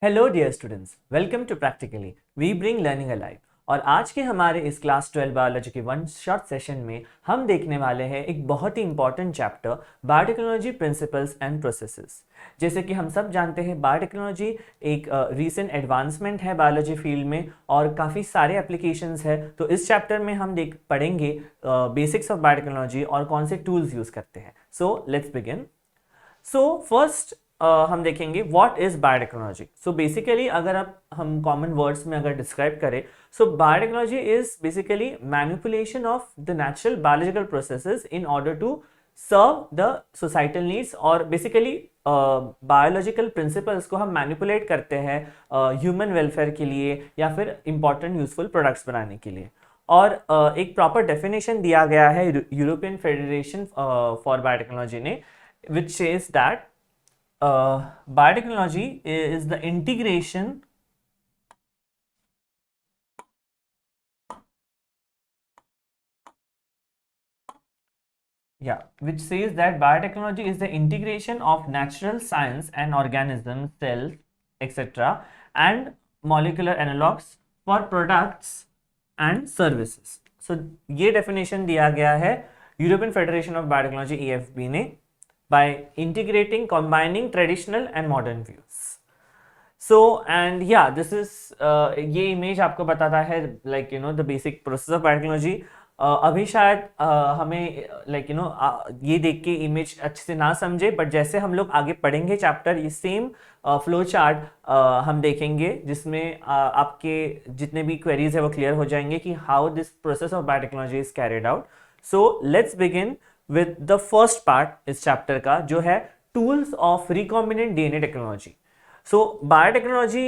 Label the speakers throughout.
Speaker 1: Hello dear students, welcome to practically we bring learning alive. और आज के हमारे इस क्लास 12 बायोलॉजी के वन शॉट सेशन में हम देखने वाले हैं एक बहुत ही important chapter biotechnology principles and processes. जैसे कि हम सब जानते हैं बायोटेक्नोलॉजी एक रीसेंट एडवांसमेंट है बायोलॉजी फील्ड में और काफ़ी सारे एप्लीकेशंस है। तो इस चैप्टर में हम पढ़ेंगे बेसिक्स ऑफ बायोटेक्नोलॉजी और कौन से टूल्स यूज़ करते हैं। So let's begin. So first हम देखेंगे what is biotechnology. So basically अगर हम कॉमन वर्ड्स में अगर डिस्क्राइब करें, so biotechnology is basically manipulation of the natural biological processes in order to serve the societal needs. और बेसिकली बायोलॉजिकल प्रिंसिपल्स को हम मैनिपुलेट करते हैं ह्यूमन वेलफेयर के लिए या फिर इंपॉर्टेंट यूजफुल प्रोडक्ट्स बनाने के लिए। और एक प्रॉपर डेफिनेशन दिया गया है यूरोपियन फेडरेशन फॉर बायोटेक्नोलॉजी ने, which says that biotechnology is the integration which says that biotechnology is the integration of natural science and organisms, cells, etc. and molecular analogs for products and services. So ये definition दिया गया है European federation of biotechnology EFB ने, by integrating, combining traditional and modern views. So and yeah, this is ये image आपको बताता है like the basic process of biotechnology. अभी शायद हमें like ये देख के इमेज अच्छे से ना समझे, बट जैसे हम लोग आगे पढ़ेंगे चैप्टर, ये सेम फ्लो चार्ट हम देखेंगे जिसमें आपके जितने भी क्वेरीज है वो क्लियर हो जाएंगे कि how this process of biotechnology is carried out. So let's begin with the first part इस चैप्टर का, जो है tools of recombinant DNA technology. So biotechnology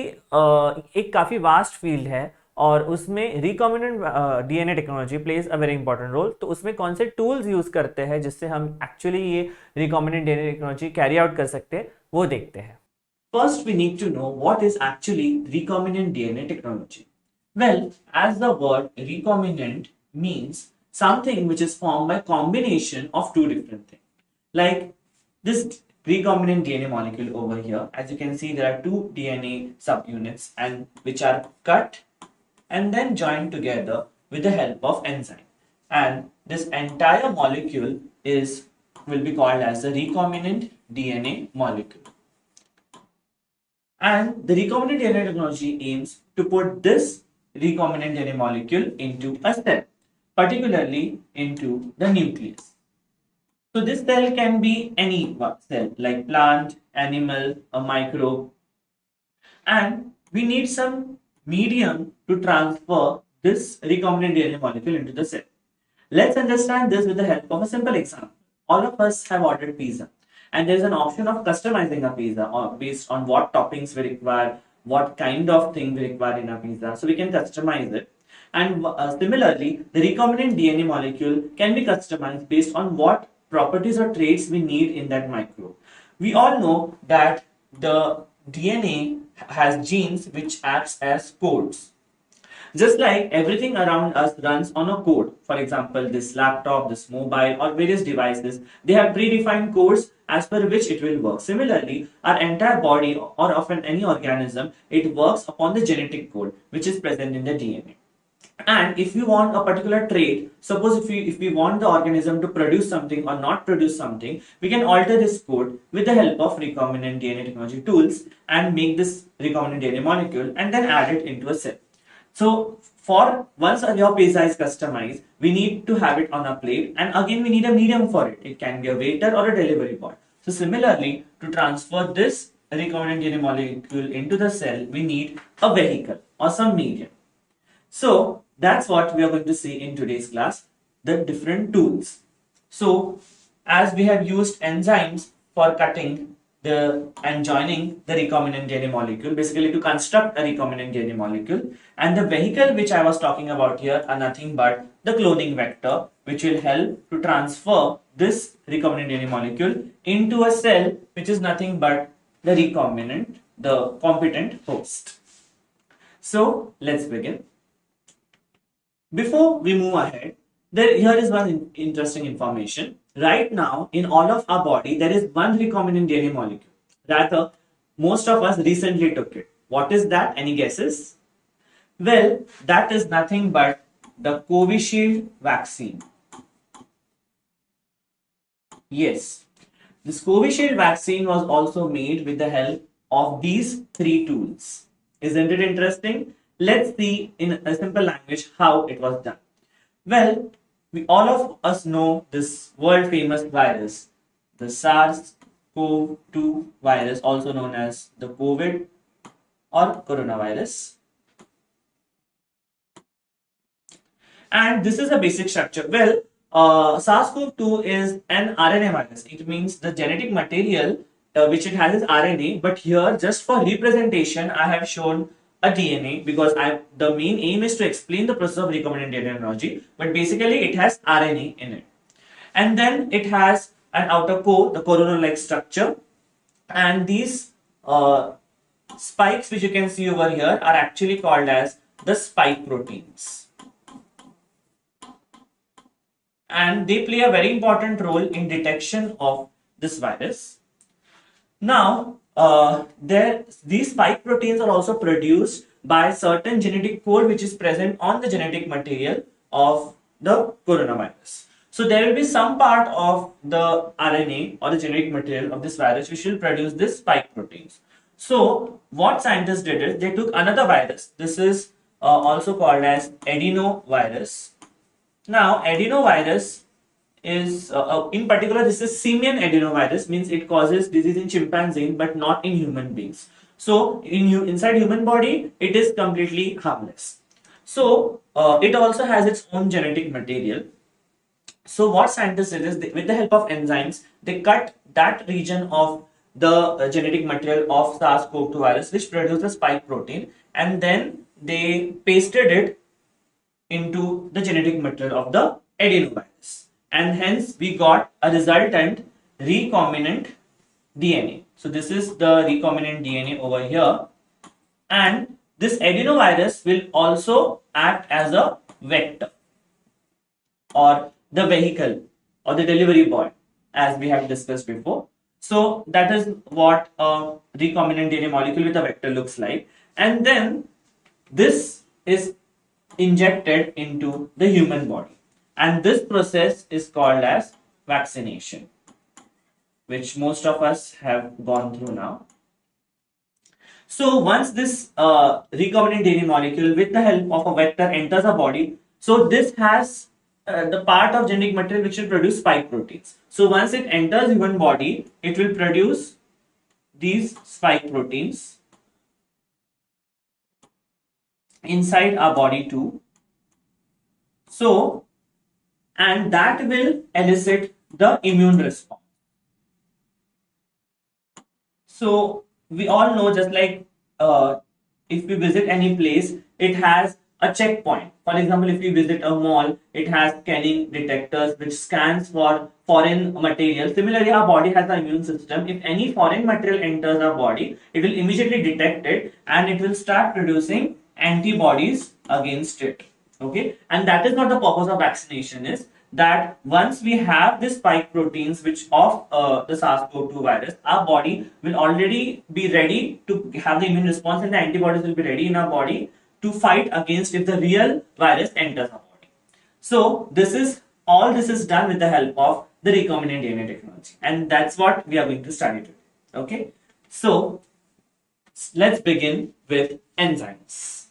Speaker 1: एक काफ़ी वास्ट फील्ड है और उसमें recombinant DNA technology plays a very important role. तो उसमें कौन से टूल्स यूज़ करते हैं जिससे हम एक्चुअली ये recombinant DNA technology carry out कर सकते हैं, वो देखते हैं। First we need to know what is actually recombinant DNA technology. Well, as the word recombinant means something which is formed by combination of two different things. Like this recombinant DNA molecule over here, as you can see, there are two DNA subunits and which are cut and then joined together with the help of enzyme. And this entire molecule will be called as the recombinant DNA molecule. And the recombinant DNA technology aims to put this recombinant DNA molecule into a cell, particularly into the nucleus. So this cell can be any cell, like plant, animal, a microbe, and we need some medium to transfer this recombinant DNA molecule into the cell. Let's understand this with the help of a simple example. All of us have ordered pizza, and there is an option of customizing a pizza or based on what toppings we require, what kind of thing we require in a pizza, so we can customize it. And similarly, the recombinant DNA molecule can be customized based on what properties or traits we need in that microbe. We all know that the DNA has genes which acts as codes. Just like everything around us runs on a code. For example, this laptop, this mobile, or various devices, they have predefined codes as per which it will work. Similarly, our entire body or often any organism, it works upon the genetic code which is present in the DNA. And if you want a particular trait, suppose if we want the organism to produce something or not produce something, we can alter this code with the help of recombinant DNA technology tools and make this recombinant DNA molecule and then add it into a cell. So for once your pizza is customized, we need to have it on a plate, and again we need a medium for it. It can be a waiter or a delivery boy. So similarly, to transfer this recombinant DNA molecule into the cell, we need a vehicle or some medium. So that's what we are going to see in today's class, the different tools. So as we have used enzymes for cutting and joining the recombinant DNA molecule, basically to construct a recombinant DNA molecule, and the vehicle which I was talking about here are nothing but the cloning vector, which will help to transfer this recombinant DNA molecule into a cell, which is nothing but the recombinant, the competent host. So let's begin. Before we move ahead, here is one interesting information. Right now, in all of our body, there is one recombinant DNA molecule. Rather, most of us recently took it. What is that? Any guesses? Well, that is nothing but the Covishield vaccine. Yes, this Covishield vaccine was also made with the help of these three tools. Isn't it interesting? Let's see in a simple language how it was done. Well, we all of us know this world famous virus, the SARS-CoV-2 virus, also known as the COVID or coronavirus. And this is a basic structure. Well, SARS-CoV-2 is an RNA virus. It means the genetic material which it has is RNA, but here just for representation, I have shown a DNA because the main aim is to explain the process of recombinant DNA technology, but basically it has RNA in it. And then it has an outer core, the coronal-like structure, and these spikes which you can see over here are actually called as the spike proteins. And they play a very important role in detection of this virus. Now, these spike proteins are also produced by certain genetic code which is present on the genetic material of the coronavirus. So there will be some part of the RNA or the genetic material of this virus which will produce this spike proteins. So what scientists did is they took another virus. This is also called as adenovirus. Now, adenovirus is, in particular, this is simian adenovirus, means it causes disease in chimpanzees but not in human beings. So, inside human body, it is completely harmless. So, it also has its own genetic material. So, what scientists did is, with the help of enzymes, they cut that region of the genetic material of SARS-CoV-2 virus, which produces a spike protein, and then they pasted it into the genetic material of the adenovirus, and hence we got a resultant recombinant DNA. So this is the recombinant DNA over here, and this adenovirus will also act as a vector or the vehicle or the delivery boy, as we have discussed before. So that is what a recombinant DNA molecule with a vector looks like, and then this is injected into the human body, and this process is called as vaccination, which most of us have gone through now. So once this recombinant DNA molecule with the help of a vector enters a body, so this has the part of genetic material which will produce spike proteins. So once it enters human body, it will produce these spike proteins inside our body too. So, and that will elicit the immune response. So, we all know, just like if we visit any place, it has a checkpoint. For example, if we visit a mall, it has scanning detectors which scans for foreign material. Similarly, our body has an immune system. If any foreign material enters our body, it will immediately detect it and it will start producing antibodies against it. Okay, and that is what the purpose of vaccination is, that once we have this spike proteins which of the SARS-CoV-2 virus, our body will already be ready to have the immune response, and the antibodies will be ready in our body to fight against if the real virus enters our body. So this is done with the help of the recombinant DNA technology, and that's what we are going to study today. Okay, so let's begin with enzymes.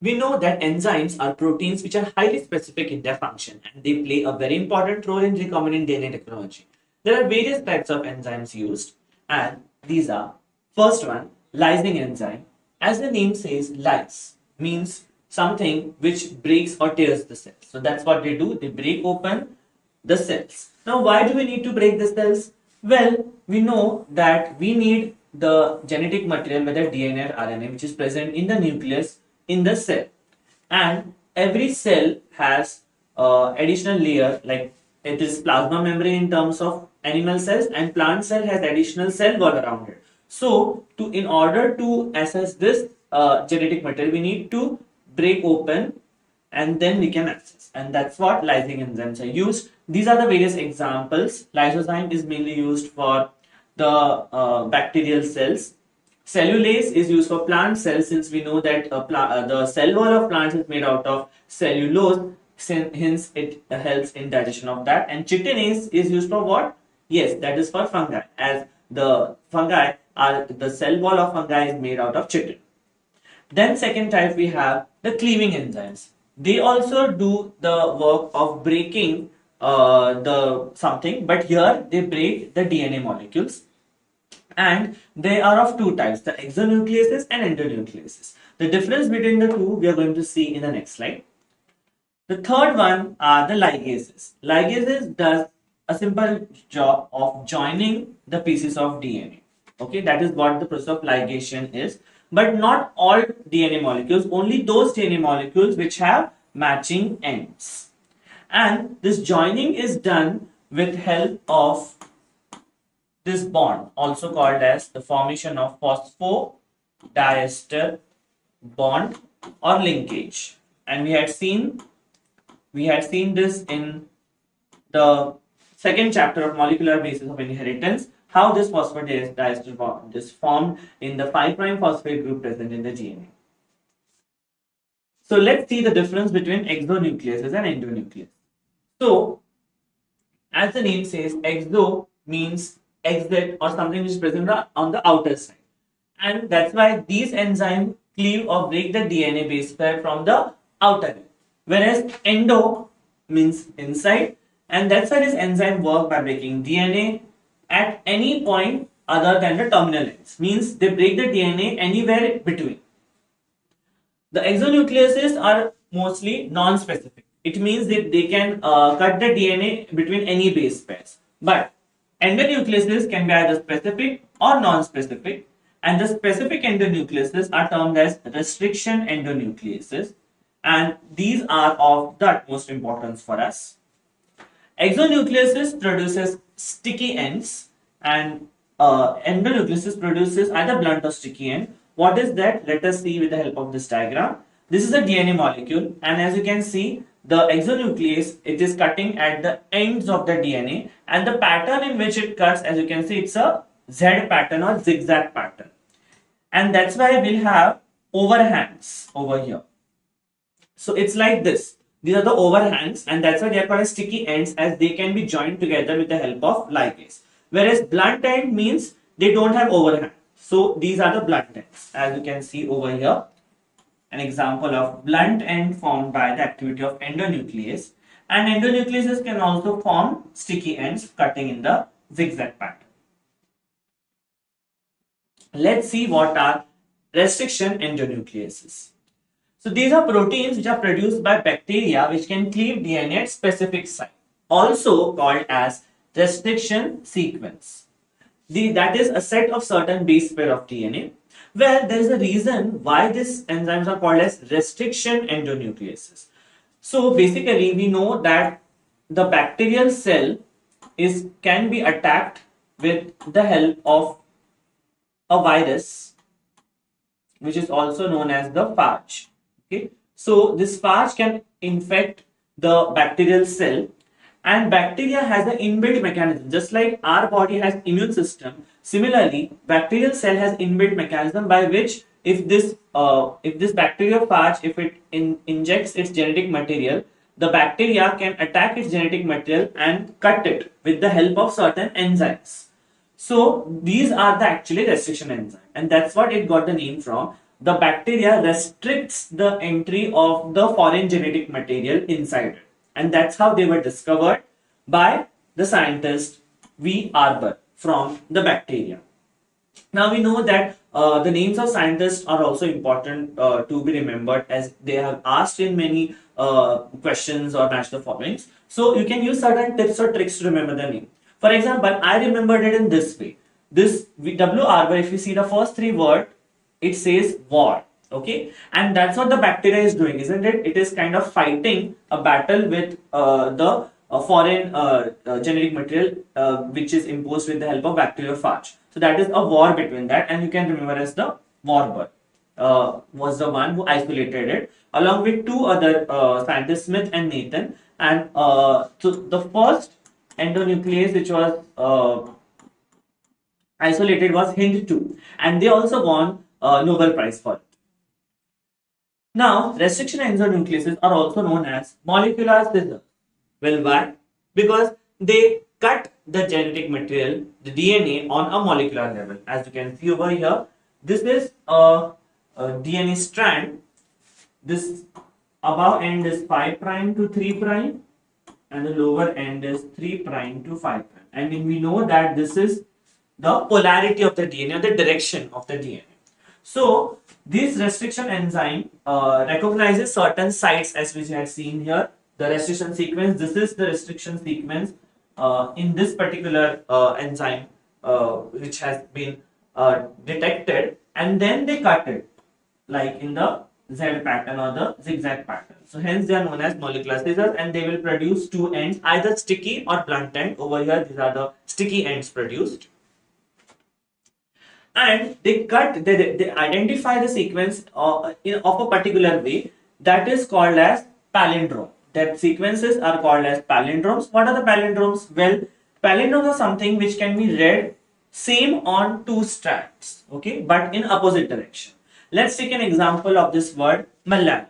Speaker 1: We know that enzymes are proteins which are highly specific in their function, and they play a very important role in recombinant DNA technology. There are various types of enzymes used, and these are, first one, lysing enzyme. As the name says, lyse means something which breaks or tears the cells. So that's what they do, they break open the cells. Now, why do we need to break the cells? Well, we know that we need the genetic material, whether DNA or RNA, which is present in the nucleus in the cell, and every cell has additional layer, like it is plasma membrane in terms of animal cells, and plant cell has additional cell wall around it. So in order to assess this genetic material, we need to break open and then we can access, and that's what lysing enzymes are used. These are the various examples. Lysozyme is mainly used for the bacterial cells. Cellulase is used for plant cells, since we know that the cell wall of plants is made out of cellulose, hence it helps in digestion of that. And chitinase is used for what? Yes, that is for fungi, as the cell wall of fungi is made out of chitin. Then second type we have the cleaving enzymes. They also do the work of breaking the something, but here they break the DNA molecules, and they are of two types, the exonucleases and endonucleases. The difference between the two we are going to see in the next slide. The third one are the ligases. Ligases does a simple job of joining the pieces of DNA. Okay, that is what the process of ligation is. But not all DNA molecules, only those DNA molecules which have matching ends. And this joining is done with help of this bond, also called as the formation of phosphodiester bond or linkage. And we had seen this in the second chapter of molecular basis of inheritance, how this phosphodiester bond is formed in the 5' phosphate group present in the DNA. So let's see the difference between exonucleases and endonucleases. So, as the name says, exo means exit or something which is present on the outer side. And that's why these enzymes cleave or break the DNA base pair from the outer end. Whereas endo means inside, and that's why this enzyme work by breaking DNA at any point other than the terminal ends. Means they break the DNA anywhere between. The exonucleases are mostly non-specific. It means that they can cut the DNA between any base pairs. But endonucleases can be either specific or non-specific, and the specific endonucleases are termed as restriction endonucleases, and these are of the utmost importance for us. Exonucleases produces sticky ends, and endonucleases produces either blunt or sticky end. What is that? Let us see with the help of this diagram. This is a DNA molecule, and as you can see, the exonuclease, it is cutting at the ends of the DNA, and the pattern in which it cuts, as you can see, it's a Z pattern or zigzag pattern. And that's why we'll have overhangs over here. So it's like this. These are the overhangs, and that's why they are called as sticky ends, as they can be joined together with the help of ligase. Whereas blunt end means they don't have overhang. So these are the blunt ends, as you can see over here. An example of blunt end formed by the activity of endonuclease, and endonucleases can also form sticky ends cutting in the zigzag pattern. Let's see what are restriction endonucleases. So these are proteins which are produced by bacteria which can cleave DNA at specific site, also called as restriction sequence. That is a set of certain base pair of DNA. Well, there is a reason why these enzymes are called as restriction endonucleases. So basically, we know that the bacterial cell can be attacked with the help of a virus, which is also known as the phage. Okay, so this phage can infect the bacterial cell, and bacteria has an inbuilt mechanism, just like our body has immune system. Similarly, bacterial cell has inbuilt mechanism by which if this bacterial phage, if it injects its genetic material, the bacteria can attack its genetic material and cut it with the help of certain enzymes. So these are the actually restriction enzyme, and that's what it got the name from. The bacteria restricts the entry of the foreign genetic material inside it, and that's how they were discovered by the scientist V. Arbour from the bacteria. Now we know that the names of scientists are also important to be remembered, as they have asked in many questions or match the followings. So you can use certain tips or tricks to remember the name. For example, I remembered it in this way. This W. Arbour, if you see the first three words, it says war. Okay, and that's what the bacteria is doing, isn't it? It is kind of fighting a battle with the foreign genetic material which is imposed with the help of bacteriophage. So that is a war between that, and you can remember as the Warburg was the one who isolated it, along with two other scientists, Smith and Nathan. And so the first endonuclease, which was isolated was Hind 2, and they also won a Nobel Prize for it. Now, restriction endonucleases are also known as molecular scissors. Well, why? Because they cut the genetic material, the DNA, on a molecular level. As you can see over here, this is a DNA strand. This above end is 5 prime to 3 prime, and the lower end is 3 prime to 5 prime. And we know that this is the polarity of the DNA, or the direction of the DNA. So this restriction enzyme recognizes certain sites, as we had seen here. The restriction sequence, this is the restriction sequence in this particular enzyme which has been detected, and then they cut it like in the Z pattern or the zigzag pattern. So hence they are known as molecular scissors, and they will produce two ends, either sticky or blunt end. Over here these are the sticky ends produced. And they identify the sequence of a particular way that is called as palindrome. That sequences are called as palindromes. What are the palindromes? Well, palindromes are something which can be read same on two strands, okay, but in opposite direction. Let's take an example of this word Malayalam.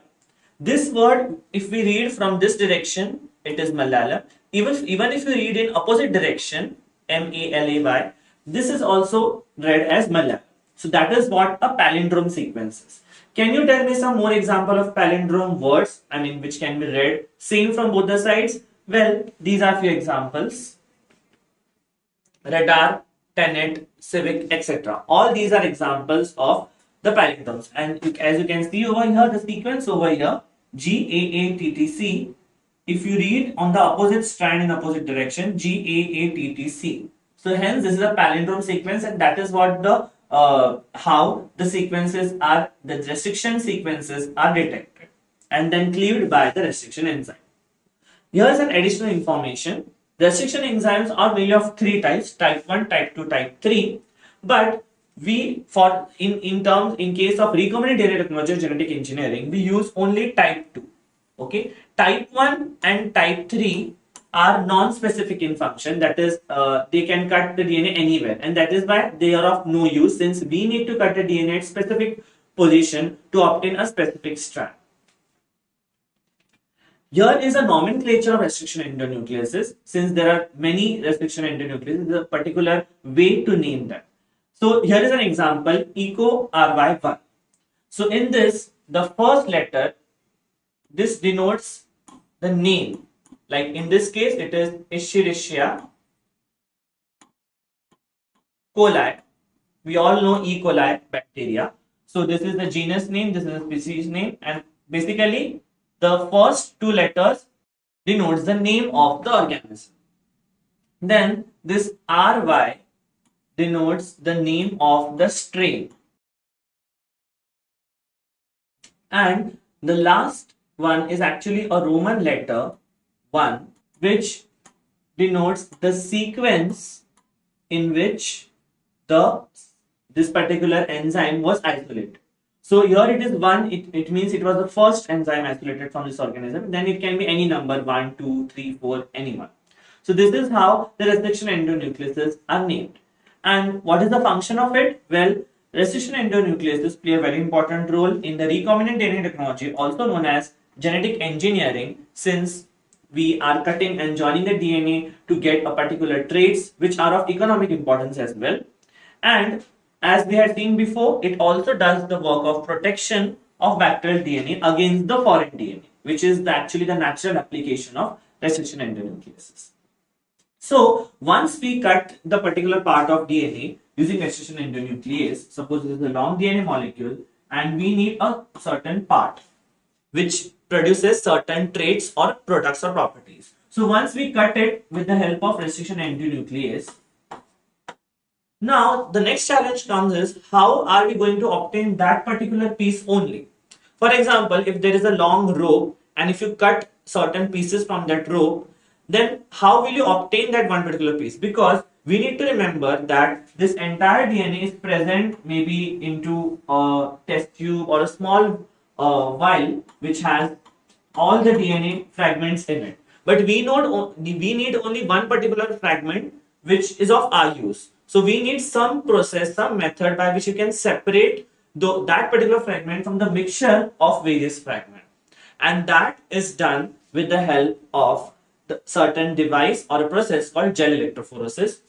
Speaker 1: This word, if we read from this direction, it is Malayalam. Even if you read in opposite direction, Malay, this is also read as Malayalam. So that is what a palindrome sequence is. Can you tell me some more example of palindrome words, I mean, which can be read same from both the sides? Well, these are few examples. Radar, tenet, civic, etc. All these are examples of the palindromes. And as you can see over here, the sequence over here, GAATTC, if you read on the opposite strand in opposite direction, GAATTC. So hence this is a palindrome sequence, and that is what the how the sequences are, the restriction sequences are detected and then cleaved by the restriction enzyme. Here is an additional information. Restriction enzymes are mainly of three types: type 1, type 2, type 3. But we, for in case of recombinant DNA technology or genetic engineering, we use only type 2. Okay, type 1 and type 3 are non-specific in function, that is they can cut the DNA anywhere, and that is why they are of no use, since we need to cut the DNA at specific position to obtain a specific strand. Here is a nomenclature of restriction endonucleases. Since there are many restriction endonucleases, there is a particular way to name them. So here is an example, ECO RY1. So in this, the first letter, this denotes the name. Like in this case, it is Escherichia coli. We all know E. coli bacteria. So this is the genus name, this is the species name, and basically the first two letters denotes the name of the organism. Then this RY denotes the name of the strain. And the last one is actually a Roman letter 1, which denotes the sequence in which this particular enzyme was isolated. So here it is 1, it means it was the first enzyme isolated from this organism. Then it can be any number, 1, 2, 3, 4, any one. So this is how the restriction endonucleases are named. And what is the function of it? Well, restriction endonucleases play a very important role in the recombinant DNA technology, also known as genetic engineering, since we are cutting and joining the DNA to get a particular traits which are of economic importance as well. And as we had seen before, it also does the work of protection of bacterial DNA against the foreign DNA, which is actually the natural application of restriction endonucleases. So once we cut the particular part of DNA using restriction endonuclease, suppose it is a long DNA molecule and we need a certain part which produces certain traits or products or properties. So once we cut it with the help of restriction endonuclease, now the next challenge comes is, how are we going to obtain that particular piece only? For example, if there is a long rope and if you cut certain pieces from that rope, then how will you obtain that one particular piece? Because we need to remember that this entire DNA is present maybe into a test tube or a small vial which has all the DNA fragments in it. But we need only one particular fragment which is of our use. So we need some process, some method by which you can separate that particular fragment from the mixture of various fragments. And that is done with the help of the certain device or a process called gel electrophoresis.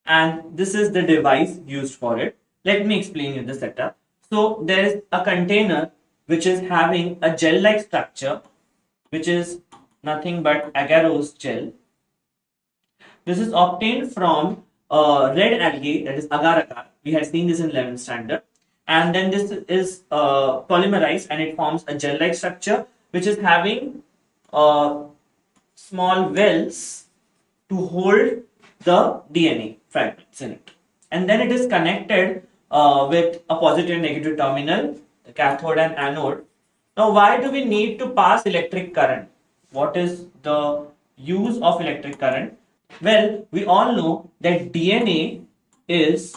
Speaker 1: And this is the device used for it. Let me explain you the setup. So there is a container which is having a gel-like structure, which is nothing but agarose gel. This is obtained from red algae, that is agar-agar. We had seen this in 11th standard. And then this is polymerized and it forms a gel-like structure, which is having small wells to hold the DNA fragments in it. And then it is connected with a positive and negative terminal, the cathode and anode. Now, why do we need to pass electric current? What is the use of electric current? Well, we all know that DNA is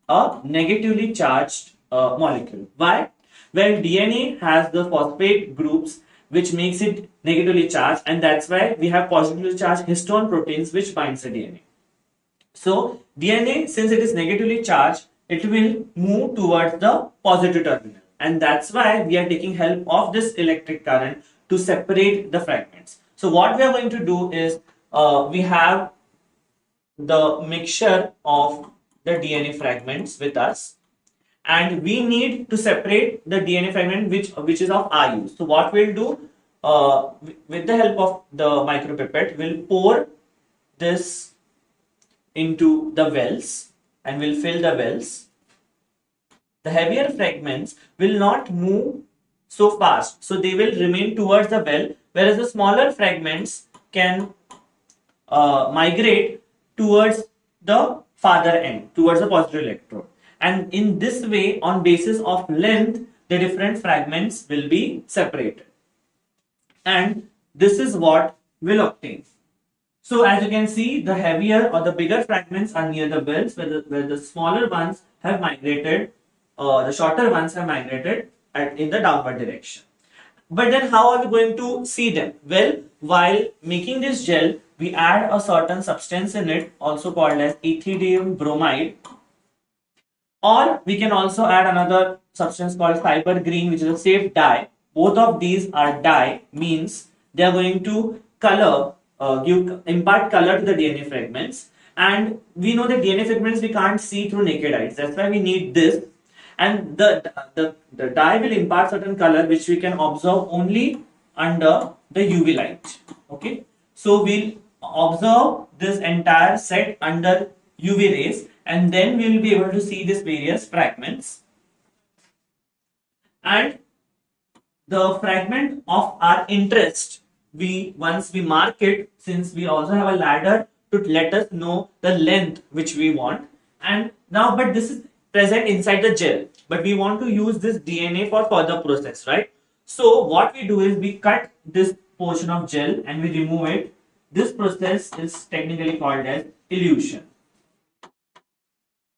Speaker 1: a negatively charged molecule. Why? Well, DNA has the phosphate groups which makes it negatively charged, and that's why we have positively charged histone proteins which binds the DNA. So DNA, since it is negatively charged, it will move towards the positive terminal, and that's why we are taking help of this electric current to separate the fragments. So what we are going to do is we have the mixture of the DNA fragments with us, and we need to separate the DNA fragment which is of our use. So what we'll do with the help of the micropipette, we'll pour this into the wells and we'll fill the wells. The heavier fragments will not move so fast, so they will remain towards the well, whereas the smaller fragments can migrate towards the farther end, towards the positive electrode. And in this way, on basis of length, the different fragments will be separated. And this is what we'll obtain. So as you can see, the heavier or the bigger fragments are near the wells, where the smaller ones have migrated, the shorter ones have migrated in the downward direction. But then how are we going to see them? Well, while making this gel, we add a certain substance in it, also called as ethidium bromide. Or we can also add another substance called fiber green, which is a safe dye. Both of these are dye, means they are going to color, impart color to the DNA fragments. And we know that DNA fragments we can't see through naked eyes. That's why we need this. And the dye will impart certain color which we can observe only under the UV light. Okay, so we'll observe this entire set under UV rays, and then we will be able to see these various fragments. And the fragment of our interest, once we mark it, since we also have a ladder to let us know the length which we want. And now, but this is present inside the gel, but we want to use this DNA for further process, right? So what we do is we cut this portion of gel and we remove it. This process is technically called as elution.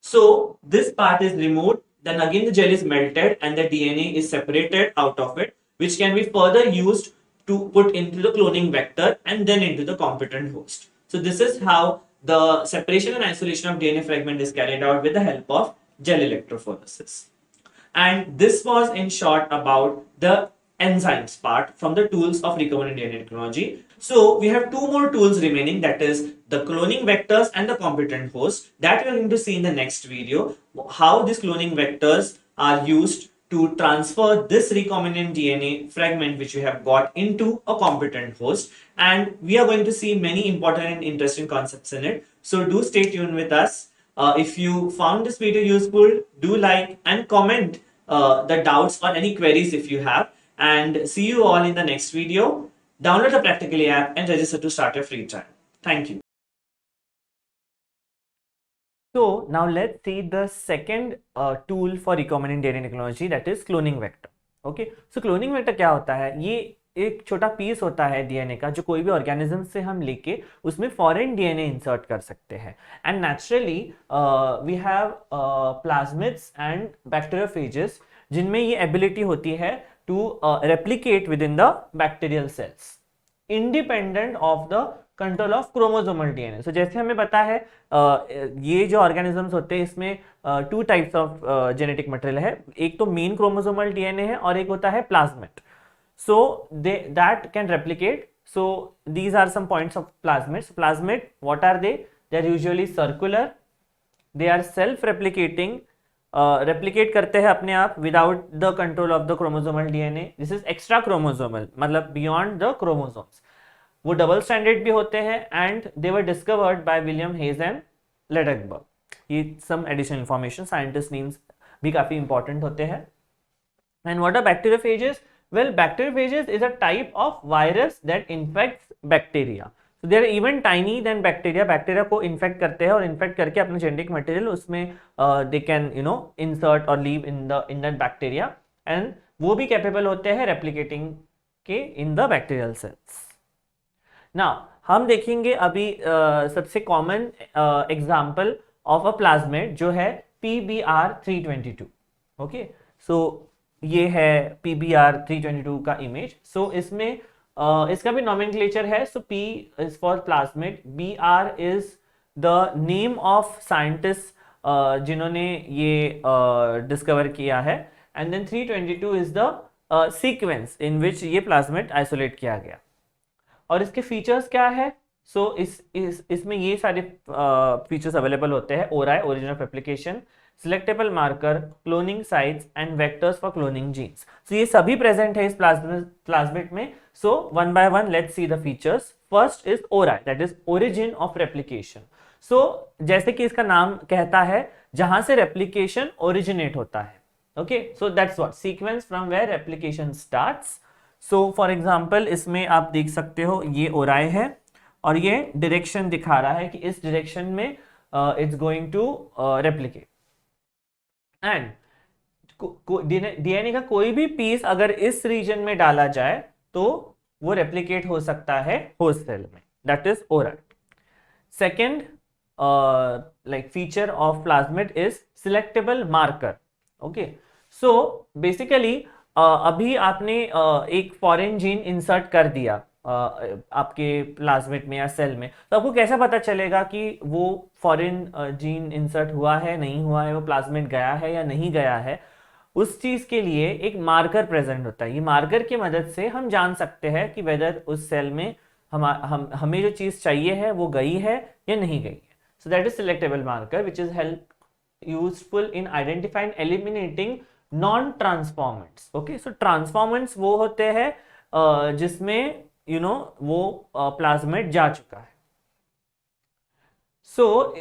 Speaker 1: So this part is removed, then again the gel is melted and the DNA is separated out of it, which can be further used to put into the cloning vector and then into the competent host. So this is how the separation and isolation of DNA fragment is carried out with the help of gel electrophoresis. And this was in short about the enzymes part from the tools of recombinant DNA technology. So we have two more tools remaining, that is the cloning vectors and the competent host, that we are going to see in the next video, how these cloning vectors are used to transfer this recombinant DNA fragment which we have got into a competent host, and we are going to see many important and interesting concepts in it. So do stay tuned with us. If you found this video useful, do like and comment the doubts or any queries if you have, and see you all in the next video. Download the Practically app and register to start your free trial. Thank you. So now let's see the second tool for recombinant DNA technology, that is cloning vector. Okay, so cloning vector क्या होता है? ये एक छोटा piece होता है DNA का जो कोई भी ऑर्गेनिज्म से हम लेके उसमें फॉरेन डीएनए इंसर्ट कर सकते हैं. And naturally we have plasmids and bacteriophages जिनमें ये एबिलिटी होती है
Speaker 2: to replicate within the bacterial cells independent of the control of chromosomal DNA. So जैसे हमें पता है ये जो ऑर्गेनिजम्स होते हैं इसमें two types of genetic material है, एक तो मेन क्रोमोसोमल डीएनए है और एक होता है plasmid. So that can replicate. So these are some points of plasmids. Plasmid what are they are usually circular, they are self replicating, replicate करते हैं अपने आप without the control of the chromosomal DNA. This is extra chromosomal, मतलब beyond the chromosomes. वो double standard भी होते हैं and they were discovered by William Hayes and Lederberg. ये some additional information, scientist names भी काफी इंपॉर्टेंट होते हैं। And what are bacteriophages? Well, bacteriophages is a type of virus that infects bacteria. So they are even tiny than bacteria. Bacteria को infect करते हैं और infect करके अपने जेनेटिक मटेरियल उसमें दे कैन इंसर्ट और leave in that bacteria, and वो भी कैपेबल होते हैं रेप्लिकेटिंग के in the bacterial cells. Now हम देखेंगे अभी सबसे common example of a plasmid जो है PBr322। ओके, सो ये है PBr322 का इमेज। सो इसमें इसका भी नॉमेनक्लेचर है। So P is for plasmid, BR is the name of scientist जिन्होंने ये डिस्कवर किया है, and then 322 is the sequence in which ये प्लाज्मिड आइसोलेट किया गया। और इसके फीचर्स क्या है? सो इसमें ये सारे फीचर्स अवेलेबल होते हैं: ori, origin of application, selectable marker, cloning sites and vectors for cloning genes. So ये सभी प्रेजेंट है इस प्लाज्मिड में। So one by one let's see the features. First is ori, that is origin of replication. So जैसे कि इसका नाम कहता है, जहां से रेप्लिकेशन ओरिजिनेट होता है। Okay, so that's what sequence from where replication starts. So for example इसमें आप देख सकते हो ये ओराई है और ये डायरेक्शन दिखा रहा है कि इस डायरेक्शन में it's going to replicate. And DNA का कोई भी पीस अगर इस रीजन में डाला जाए तो वो रेप्लिकेट हो सकता है होस्ट सेल में, that is ori. Second like feature of plasmid is selectable marker. Okay, so basically अभी आपने एक फॉरेन जीन इंसर्ट कर दिया आपके प्लाज्मिड में या सेल में, तो आपको कैसा पता चलेगा कि वो फॉरेन जीन इंसर्ट हुआ है नहीं हुआ है, वो प्लाज्मिड गया है या नहीं गया है? उस चीज के लिए एक मार्कर प्रेजेंट होता है। ये मार्कर की मदद से हम जान सकते हैं कि वेदर उस सेल में हमें जो चीज चाहिए है वो गई है या नहीं गई है। सो that is selectable marker which is help useful in identifying eliminating non transformants. Okay, so transformants वो होते हैं जिसमें वो प्लाज्मिड जा चुका है। सो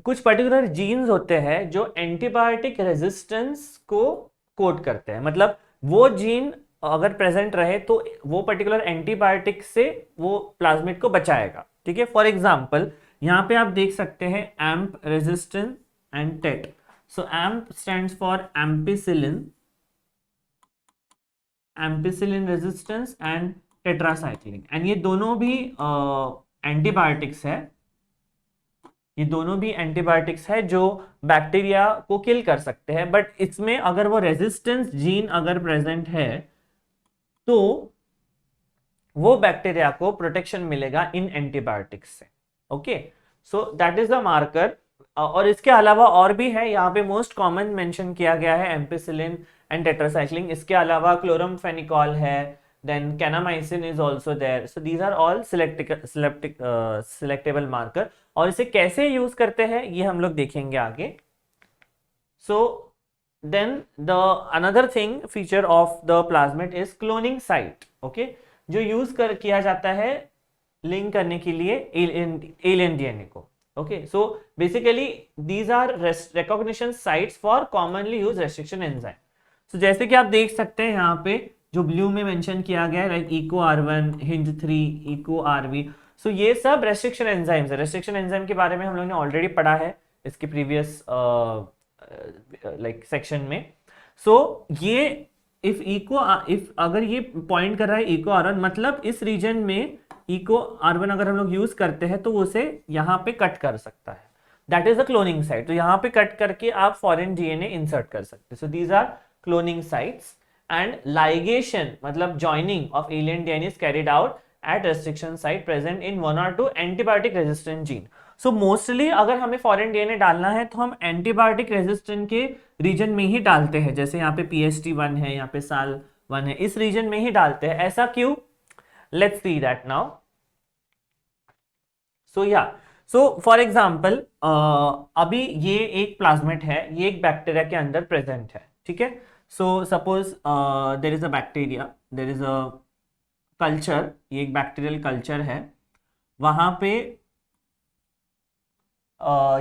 Speaker 2: कुछ पर्टिकुलर जीन्स होते हैं जो एंटीबायोटिक रेजिस्टेंस को कोड करते हैं, मतलब वो जीन अगर प्रेजेंट रहे तो वो पर्टिकुलर एंटीबायोटिक से वो प्लाज्मिड को बचाएगा। ठीक है, फॉर एग्जांपल यहां पे आप देख सकते हैं amp resistance and tet. So amp stands for ampicillin resistance and tetracycline, and ये दोनों भी एंटीबायोटिक्स है। ये दोनों भी एंटीबायोटिक्स है जो बैक्टीरिया को किल कर सकते हैं, बट इसमें अगर वो रेजिस्टेंस जीन अगर प्रेजेंट है तो वो बैक्टीरिया को प्रोटेक्शन मिलेगा इन एंटीबायोटिक्स से। Okay, so that is the marker. और इसके अलावा और भी है, यहाँ पे मोस्ट कॉमन मेंशन किया गया है एम्पिसिलिन एंड टेट्रासाइक्लिन। इसके अलावा क्लोरमफेनिकॉल है, then kanamycin is also there. So these are all selectable marker. और इसे कैसे यूज करते हैं ये हम लोग देखेंगे आगे। So then the another thing feature of the plasmid is cloning site. Okay, जो यूज किया जाता है लिंक करने के लिए alien DNA को। Okay, so basically these are recognition sites for commonly used restriction enzyme. So जैसे कि आप देख सकते हैं यहाँ पे जो ब्लू में मेंशन किया गया है, लाइक EcoR1, Hinge3, EcoRV। सो ये सब रेस्ट्रिक्शन एंजाइम्स है। रेस्ट्रिक्शन एंजाइम के बारे में हम लोगों ने ऑलरेडी पढ़ा है इसके प्रीवियस लाइक सेक्शन में। सो ये इफ अगर ये पॉइंट कर रहा है EcoR1, मतलब इस रीजन में EcoR1 अगर हम लोग यूज करते हैं तो उसे यहाँ पे कट कर सकता है, that is the cloning site. तो यहाँ पे कट करके आप फॉरेन DNA इंसर्ट कर सकते हैं। So these are cloning sites. And ligation मतलब joining of alien DNA is carried out at restriction site present in 1 or 2 antibiotic resistant gene. So mostly अगर हमें फॉरेन डीएनए डालना है तो हम एंटीबायोटिक रेजिस्टेंट के रीजन में ही डालते हैं, जैसे यहाँ पे PST1 है, यहाँ पे SAL1 है, इस रीजन में ही डालते हैं। ऐसा क्यों? Let's see that now. So for example अभी ये एक प्लाज्मेट है, ये एक बैक्टीरिया के अंदर प्रेजेंट है, ठीक है। So suppose there is a bacteria, there is a culture, ये एक बैक्टीरियल कल्चर है, वहां पे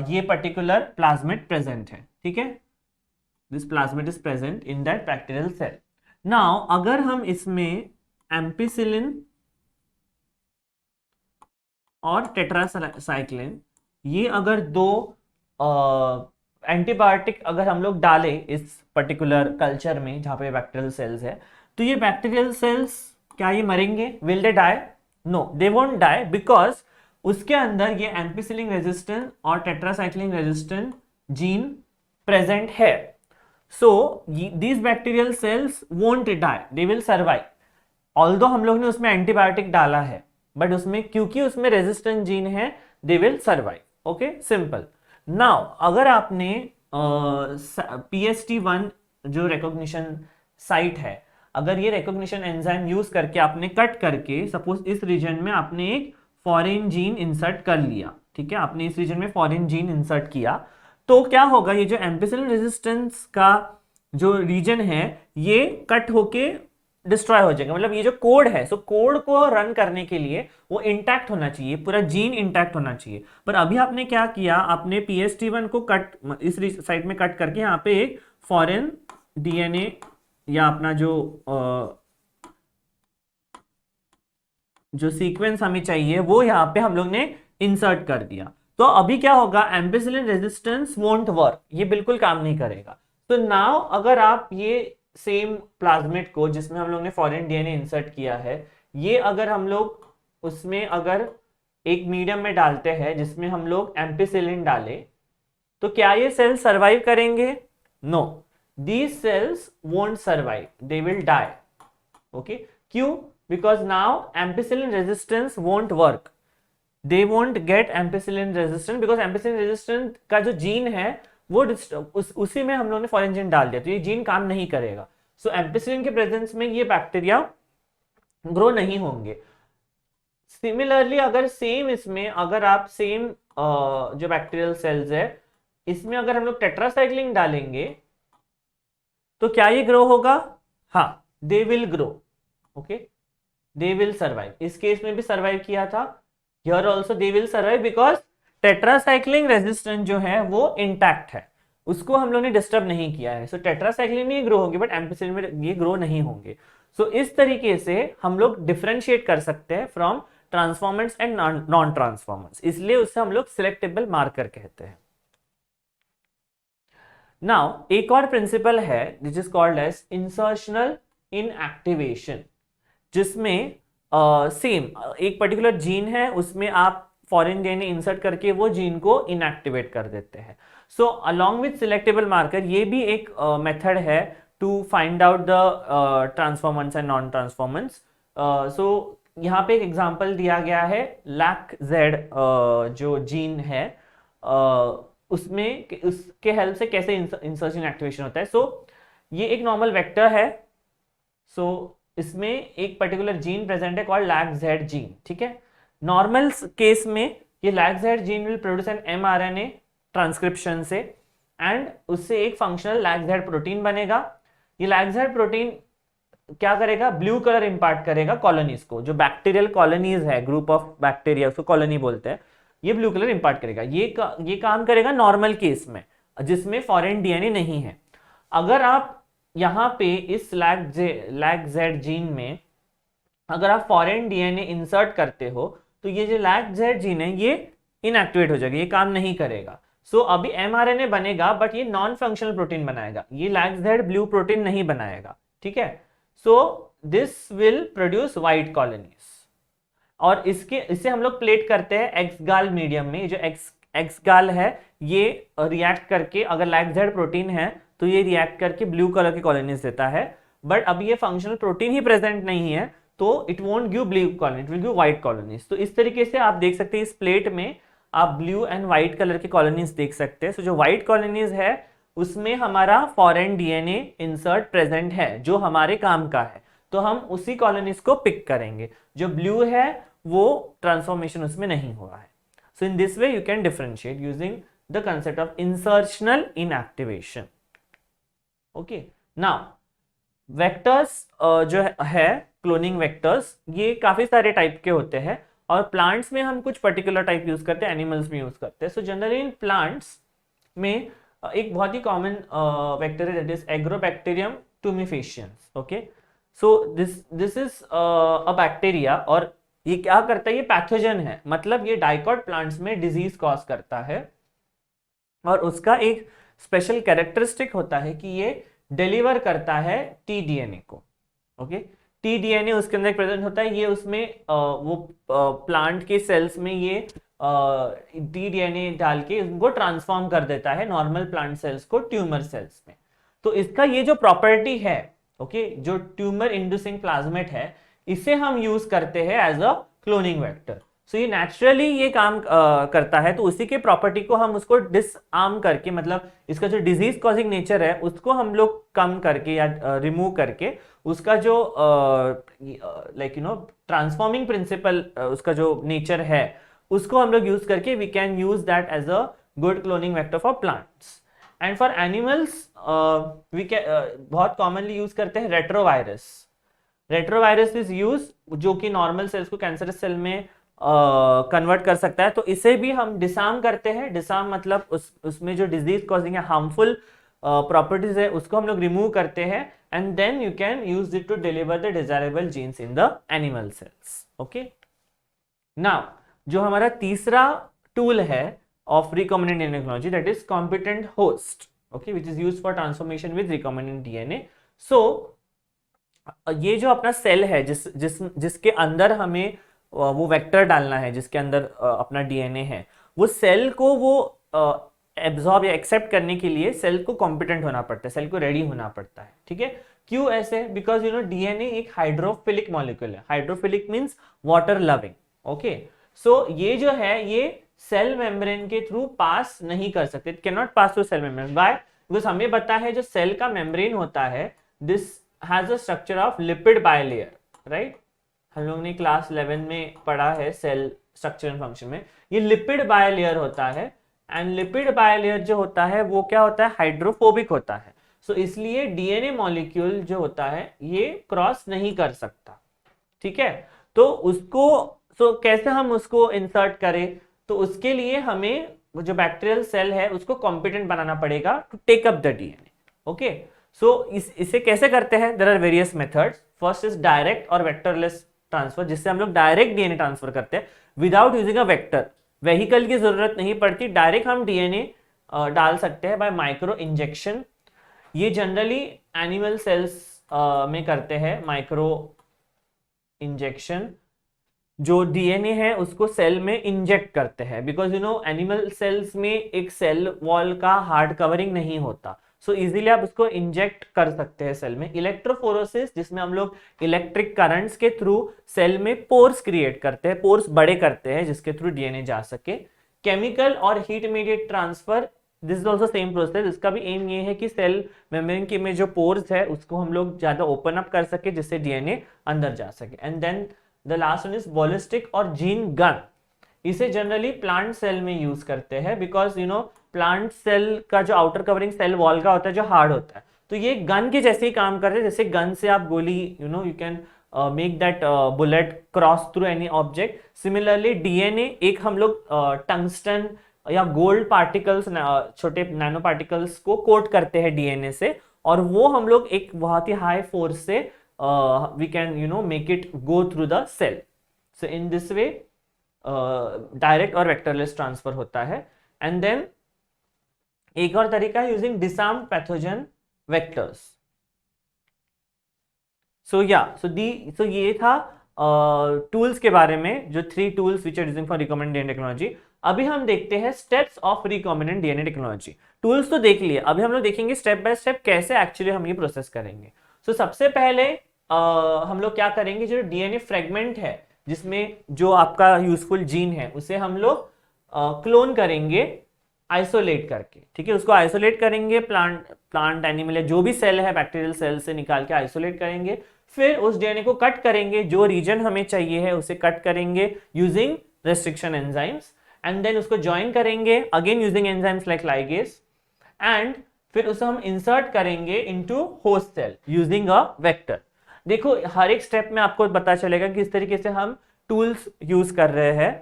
Speaker 2: ये पर्टिकुलर प्लाज्मेट प्रेजेंट है, ठीक है। This plasmid is present in that bacterial cell. Now अगर हम इसमें एम्पिसिलिन और टेट्रासाइक्लिन, ये अगर दो एंटीबायोटिक अगर हम लोग डाले इस पर्टिकुलर कल्चर में जहां पे बैक्टीरियल सेल्स है, तो ये बैक्टीरियल सेल्स क्या ये मरेंगे? Will they die? No, they won't die, because उसके अंदर ये एम्पिसिलिन रेजिस्टेंट और टेट्रासाइक्लिन रेजिस्टेंट जीन प्रेजेंट है। So these bacterial cells won't die, they will survive. Although हम लोग ने उसमें एंटीबायोटिक डाला है, बट उसमें क्योंकि उसमें रेजिस्टेंट जीन है, दे will survive. Okay, simple. Now अगर आपने PST1 जो रिकॉग्निशन साइट है, अगर ये रिकॉग्निशन एंजाइम यूज करके आपने कट करके सपोज इस रीजन में आपने एक फॉरेन जीन इंसर्ट कर लिया, ठीक है, आपने इस रीजन में फॉरेन जीन इंसर्ट किया, तो क्या होगा? ये जो एम्पिसिलिन रेजिस्टेंस का जो रीजन है ये कट होके डिस्ट्रॉय हो जाएगा। मतलब ये जो कोड है, सो कोड को रन करने के लिए वो इंटैक्ट होना चाहिए, पूरा जीन इंटैक्ट होना चाहिए। पर अभी आपने क्या किया? आपने PST1 को कट इस साइड में कट करके यहाँ पे एक फॉरेन DNA या अपना जो सीक्वेंस हमें चाहिए वो यहाँ पे हम लोग ने इंसर्ट कर दिया। तो अभी क्या होगा? एम्पिसिलिन रेजिस्टेंस वोंट वर्क, ये बिल्कुल काम नहीं करेगा। तो नाउ अगर आप ये सेम प्लाज्मेट को जिसमें हम लोग ने फॉरेन DNA इंसर्ट किया है, ये अगर हम लोग उसमें अगर एक मीडियम में डालते हैं जिसमें हम लोग एम्पिसिलिन डाले, तो क्या ये सेल्स सर्वाइव करेंगे? No, these cells won't survive, they will die. Okay, क्यों? Because now ampicillin resistance won't work, they won't get ampicillin resistance, because ampicillin resistance का जो जीन है वो उसी में हम लोगों ने फॉरेन जीन डाल दिया, तो ये जीन काम नहीं करेगा। सो एम्पिसिलिन के प्रेजेंस में ये बैक्टीरिया ग्रो नहीं होंगे। सिमिलरली अगर सेम इसमें अगर आप सेम जो बैक्टीरियल सेल्स है इसमें अगर हम लोग टेट्रासाइक्लिन डालेंगे तो क्या ये ग्रो होगा? हाँ, they will grow. Okay, they will survive. इस केस में भी सर्वाइव किया था, here also they will survive because tetracycline resistance जो है वो इंटैक्ट है, उसको हम लोग ने डिस्टर्ब नहीं किया है। सो टेट्रासाइक्लिन में ग्रो होंगे बट एम्पिसिलिन में ये ग्रो नहीं होंगे। सो इस तरीके से हम लोग डिफरेंशिएट कर सकते हैं from transformants and non transformants, इसलिए उससे हम लोग सिलेक्टेबल मार्कर कहते हैं। नाउ एक और प्रिंसिपल है which is called as insertional inactivation, जिसमें सेम एक पर्टिकुलर जीन है, उसमें आप फॉरेन DNA इंसर्ट करके वो जीन को इनएक्टिवेट कर देते हैं। So along with selectable marker ये भी एक मेथड है to find out the transformants and non transformants. So यहाँ पे एक एग्जांपल दिया गया है, LAC-Z जो जीन है उसमें उसके हेल्प से कैसे इंसर्शन एक्टिवेशन होता है। सो ये एक नॉर्मल वेक्टर है, सो इसमें एक पर्टिकुलर जीन प्रेजेंट है कॉल्ड LAC-Z जीन, ठीक है। नॉर्मल केस में ये LAC-Z gene will produce an mRNA transcription से एंड उससे एक फंक्शनल LAC-Z प्रोटीन बनेगा। ये LAC-Z प्रोटीन क्या करेगा? ब्लू कलर इंपार्ट करेगा कॉलोनीज को, जो बैक्टीरियल कॉलोनीज है, ग्रुप ऑफ बैक्टीरिया, उसको कॉलोनी बोलते हैं, ये ब्लू कलर इंपार्ट करेगा। ये काम करेगा नॉर्मल केस में जिसमें फॉरेन DNA नहीं है। अगर आप यहाँ पे इस LAC-Z जीन में अगर आप फॉरेन DNA इंसर्ट करते हो तो ये जो LAC-Z जीन है ये इनएक्टिवेट हो जाएगा, ये काम नहीं करेगा। सो अभी mRNA बनेगा बट ये नॉन फंक्शनल प्रोटीन बनाएगा, ये LAC-Z ब्लू प्रोटीन नहीं बनाएगा, ठीक है। So this will produce white colonies और इससे हम लोग प्लेट करते हैं एक्सगाल मीडियम में। जो एक्सगाल है ये रिएक्ट करके, अगर LAC-Z प्रोटीन है तो ये रिएक्ट करके ब्लू कलर की कॉलोनीज देता है, बट अभी ये फंक्शनल प्रोटीन ही प्रेजेंट नहीं है, तो it won't give blue colony, it will give white colonies. तो इस तरीके से आप देख सकते हैं इस प्लेट में आप ब्लू एंड व्हाइट कलर की कॉलोनीज देख सकते हैं। सो जो व्हाइट कॉलोनीज है उसमें हमारा फॉरेन डीएनए इंसर्ट प्रेजेंट है जो हमारे काम का है, तो हम उसी कॉलोनीज को पिक करेंगे। जो ब्लू है वो ट्रांसफॉर्मेशन उसमें नहीं हुआ है। So in this way you can differentiate using the concept of insertional inactivation. Okay, now vectors जो है क्लोनिंग वेक्टर्स, ये काफी सारे टाइप के होते हैं और प्लांट्स में हम कुछ पर्टिकुलर टाइप यूज करते हैं, एनिमल्स में यूज करते हैं। सो जनरली इन प्लांट्स में एक बहुत ही कॉमन वेक्टर है that is Agrobacterium tumefaciens. Okay, so this is a bacteria और ये क्या करता है, ये पैथोजन है, मतलब ये डाइकॉट प्लांट्स में डिजीज कॉज करता है और उसका एक स्पेशल कैरेक्टरिस्टिक होता है कि ये डिलीवर करता है टीडीएनए को। ओके, टीडीएनए उसके अंदर प्रेजेंट होता है, ये उसमें वो प्लांट के सेल्स में ये टीडीएनए डाल के उनको ट्रांसफॉर्म कर देता है नॉर्मल प्लांट सेल्स को ट्यूमर सेल्स में। तो इसका ये जो प्रॉपर्टी है, ओके, जो ट्यूमर इंड्यूसिंग प्लाज्मेट है, इसे हम यूज करते हैं एज अ क्लोनिंग वेक्टर। सो ये नेचुरली ये काम करता है, तो उसी के प्रॉपर्टी को हम उसको डिसआर्म करके, मतलब इसका जो डिजीज कॉजिंग नेचर है उसको हम लोग कम करके या रिमूव करके उसका जो like you know transforming principle उसका जो नेचर है उसको हम लोग यूज करके we can use that as a good cloning vector for plants. And for animals we can बहुत कॉमनली यूज करते हैं रेट्रोवायरस। रेट्रोवायरस इज यूज जो कि नॉर्मल सेल्स को कैंसरस सेल में कन्वर्ट कर सकता है, तो इसे भी हम डिसआर्म करते हैं। डिसआर्म मतलब उसमें जो डिजीज कॉजिंग है हार्मफुल प्रॉपर्टीज है उसको हम लोग रिमूव करते हैं and then you can use it to deliver the desirable genes in the animal cells. Okay, now जो हमारा तीसरा टूल है of recombinant DNA technology that is competent host, okay, which is used for transformation with recombinant DNA. So ये जो अपना cell है जिसके अंदर हमें वो वेक्टर डालना है, जिसके अंदर अपना डीएनए है, वो सेल को वो एब्जॉर्ब या एक्सेप्ट करने के लिए सेल को कॉम्पिटेंट होना पड़ता है, सेल को रेडी होना पड़ता है। ठीक है, क्यों ऐसे? बिकॉज यू नो डीएनए एक हाइड्रोफिलिक मॉलिक्यूल है। Hydrophilic means water loving. Okay, so ये जो है ये सेल मेम्ब्रेन के थ्रू पास नहीं कर सकते, it can not pass through cell membrane. Why? Because हमें पता है जो सेल का मेम्ब्रेन होता है this has a structure of lipid bilayer, right? हम लोग ने क्लास 11 में पढ़ा है सेल स्ट्रक्चर एंड फंक्शन में, ये लिपिड बायलेयर होता है एंड लिपिड बायलेयर जो होता है वो क्या होता है? हाइड्रोफोबिक होता है। सो इसलिए डीएनए मॉलिक्यूल जो होता है ये क्रॉस नहीं कर सकता। ठीक है, तो उसको कैसे हम उसको इंसर्ट करें? तो उसके लिए हमें जो बैक्टीरियल सेल है उसको कॉम्पिटेंट बनाना पड़ेगा to take up the DNA. Okay, so इसे कैसे करते हैं? There are various methods. First is direct और वेक्टरलेस ट्रांसफर, जिससे हम लोग डायरेक्ट डीएनए ट्रांसफर करते हैं without using a vector. Vehicle की जरूरत नहीं पड़ती, डायरेक्ट हम डीएनए डाल सकते हैं बाय माइक्रो इंजेक्शन। ये जनरली एनिमल सेल्स में करते हैं माइक्रो इंजेक्शन। जो डीएनए है उसको सेल में इंजेक्ट करते हैं, because you no animal cells में एक सेल वॉल का हार्ड कवरिंग नहीं होता, सो इजीली आप उसको इंजेक्ट कर सकते हैं सेल में। इलेक्ट्रोफोरोसिस, जिसमें हम लोग इलेक्ट्रिक करंट्स के थ्रू सेल में पोर्स क्रिएट करते हैं, पोर्स बड़े करते हैं जिसके थ्रू डीएनए जा सके। केमिकल और heat immediate transfer, this is also same process. इसका भी एम ये है कि सेल मेम्ब्रेन के में जो पोर्स है उसको हम लोग ज्यादा ओपन अप कर सके जिससे डीएनए अंदर जा सके। And then the last one is ballistic और जीन गन। इसे जनरली प्लांट सेल में यूज करते हैं because you know plant cell का जो आउटर कवरिंग सेल वॉल का होता है जो हार्ड होता है, तो ये गन के जैसे ही काम करते हैं। जैसे गन से आप गोली you know you can make that bullet cross through any object, similarly DNA एक हम लोग टंगस्टन या गोल्ड पार्टिकल्स, छोटे नैनो पार्टिकल्स को कोट करते हैं डीएनए से, और वो हम लोग एक बहुत ही हाई फोर्स से we can you know make it go through the cell. So in this way direct और वेक्टरलेस ट्रांसफर होता है। एंड देन एक और तरीका है यूजिंग डिसआर्म्ड पैथोजन वेक्टर्स। सो ये था टूल्स के बारे में, जो 3 tools which are using for recombinant DNA technology. अभी हम देखते हैं steps of recombinant DNA technology. Tools तो देख लिए, अभी हम लोग देखेंगे स्टेप बाय स्टेप कैसे एक्चुअली हम ये प्रोसेस करेंगे। सो सबसे पहले हम लोग क्या करेंगे, जो डीएनए फ्रेगमेंट है जिसमें जो आपका यूजफुल जीन है उसे हम लोग क्लोन करेंगे आइसोलेट करके, ठीक है। उसको आइसोलेट करेंगे, प्लांट एनिमल या जो भी सेल है बैक्टीरियल सेल से निकाल के आइसोलेट करेंगे। फिर उस डीएनए को कट करेंगे, जो रीजन हमें चाहिए है उसे कट करेंगे using restriction enzymes, and then उसको ज्वाइन करेंगे again using enzymes like ligase, and फिर उसे हम इंसर्ट करेंगे into host cell using a vector. देखो हर एक स्टेप में आपको पता चलेगा कि इस तरीके से हम टूल्स यूज कर रहे हैं